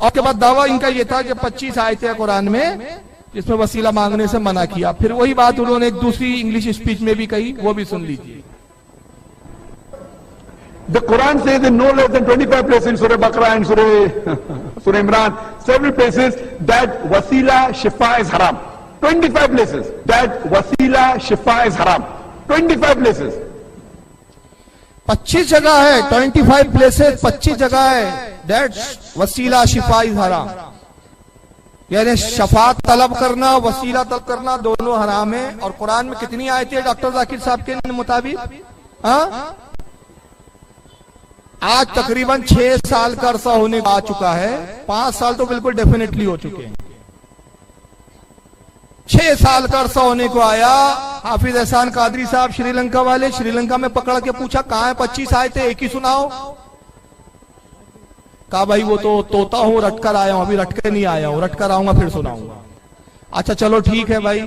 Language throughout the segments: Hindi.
और के बाद दावा इनका ये था कि 25 आयतें हैं कुरान में जिसमें वसीला मांगने से मना किया। फिर वही बात उन्होंने एक दूसरी इंग्लिश स्पीच में भी कही, वो भी सुन लीजिए। The Quran says in no less than 25 places in Surah Baqarah and Surah Imran, several places that wasila shifa is haram. 25 places that wasila shifa is haram. 25 places. 25 जगह है, 25 प्लेसेस, 25 जगह है दैट वसीला शिफा इज हराम। यानी शफात तलब करना, वसीला तलब करना दोनों हराम है। और कुरान में कितनी आयतें हैं डॉक्टर जाकिर साहब के मुताबिक? हाँ, आज तकरीबन 6 साल का अरसा होने आ चुका है। 5 साल तो बिल्कुल डेफिनेटली हो चुके हैं। 6 साल का अरसा होने को आया। हाफिज एहसान कादरी साहब श्रीलंका वाले, श्रीलंका में पकड़ के पूछा कहां है 25 आयतें, एक ही सुनाओ। कहा भाई वो तो तोता हूं, रट कर आया हूं, अभी रट के नहीं आया हूं, रट कर आऊंगा फिर सुनाऊंगा। अच्छा चलो ठीक है भाई,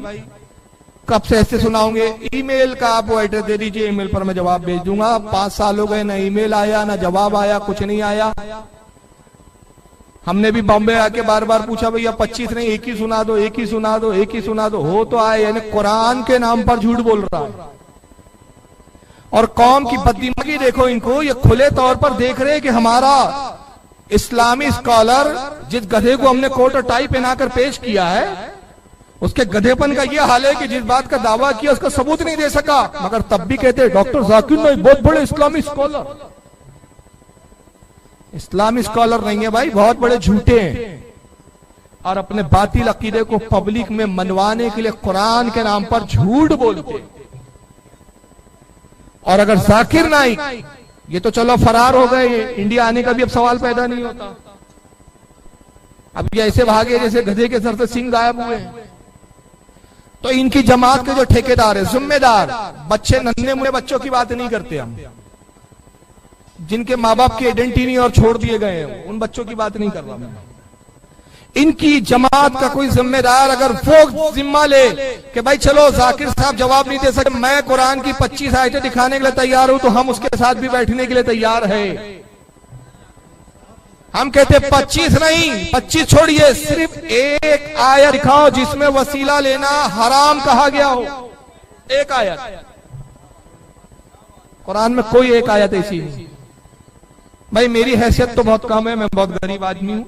कब से ऐसे सुनाओगे? ईमेल का आप वो एड्रेस दे दीजिए, ईमेल पर मैं जवाब भेज दूंगा। 5 साल हो गए, ना ईमेल आया ना जवाब आया, कुछ नहीं आया। हमने भी बॉम्बे आके बार बार पूछा भैया 25 नहीं, एक ही सुना दो, एक ही सुना दो, एक ही सुना दो। हो तो आए, यानी कुरान के नाम पर झूठ बोल रहा है। और कौम की बददिमागी देखो इनको, ये खुले तौर पर देख रहे हैं कि हमारा इस्लामी स्कॉलर, जिस गधे को हमने कोट और टाई पहनाकर पेश किया है, उसके गधेपन का यह हाल है कि जिस बात का दावा किया उसका सबूत नहीं दे सका, मगर तब भी कहते हैं डॉक्टर जाकिर नाइक बहुत बड़े इस्लामी स्कॉलर। इस्लामी स्कॉलर नहीं है भाई, बहुत बड़े झूठे हैं। और अपने बातिल अकीदे को पब्लिक में मनवाने के लिए कुरान के नाम पर झूठ बोलते। और अगर जाकिर नाइक, ये तो चलो फरार हो गए, इंडिया आने का भी अब सवाल पैदा नहीं होता। अब ये ऐसे भागे जैसे गधे के सर से सिंह गायब हुए। तो इनकी जमात के जो ठेकेदार है, जिम्मेदार, बच्चे, नन्हे मुन्ने बच्चों की बात नहीं करते हम, जिनके माँ बाप की आइडेंटिटी नहीं और छोड़ दिए गए हैं, उन बच्चों की बात नहीं कर रहा मैं। इनकी जमात का कोई जिम्मेदार अगर वो जिम्मा ले कि भाई चलो जाकिर साहब जवाब नहीं दे सकते, मैं कुरान की 25 आयतें दिखाने के लिए तैयार हूं, तो हम उसके साथ भी बैठने के लिए तैयार है। हम कहते 25 नहीं, 25 छोड़िए, सिर्फ एक आयत दिखाओ जिसमें वसीला लेना हराम कहा गया हो। एक आयत, कुरान में कोई एक आयत ऐसी नहीं। भाई मेरी हैसियत तो बहुत कम है, मैं बहुत गरीब आदमी हूं,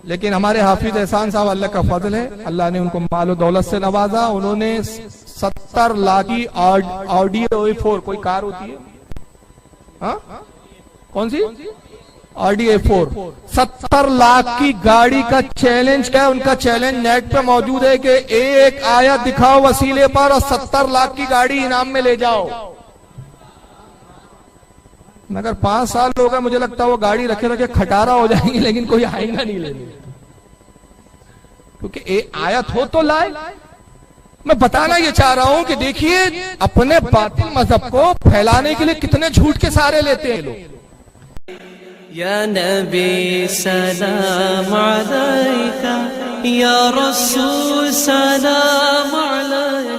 लेकिन हमारे हाफिज एहसान साहब, अल्लाह का फजल है, अल्लाह ने उनको मालो दौलत से नवाजा। उन्होंने 70 लाख की ऑडी A4, कोई कार होती है, हाँ कौन सी, ऑडी A4, 70 लाख की गाड़ी का चैलेंज क्या है? उनका चैलेंज नेट पे मौजूद है कि एक आयत दिखाओ वसीले पर और 70 लाख की गाड़ी इनाम में ले जाओ। मगर 5 साल हो गए, मुझे लगता है वो गाड़ी रखे रखे खटारा हो जाएंगे, लेकिन कोई आएगा नहीं लेने, क्योंकि एक आयत हो तो लाए। मैं बताना ये चाह रहा हूं कि देखिए अपने बातिल मजहब को फैलाने के लिए कितने झूठ के सहारे लेते हैं लोग। या नबी सलाम अलैका, या रसूल सलाम अलैका।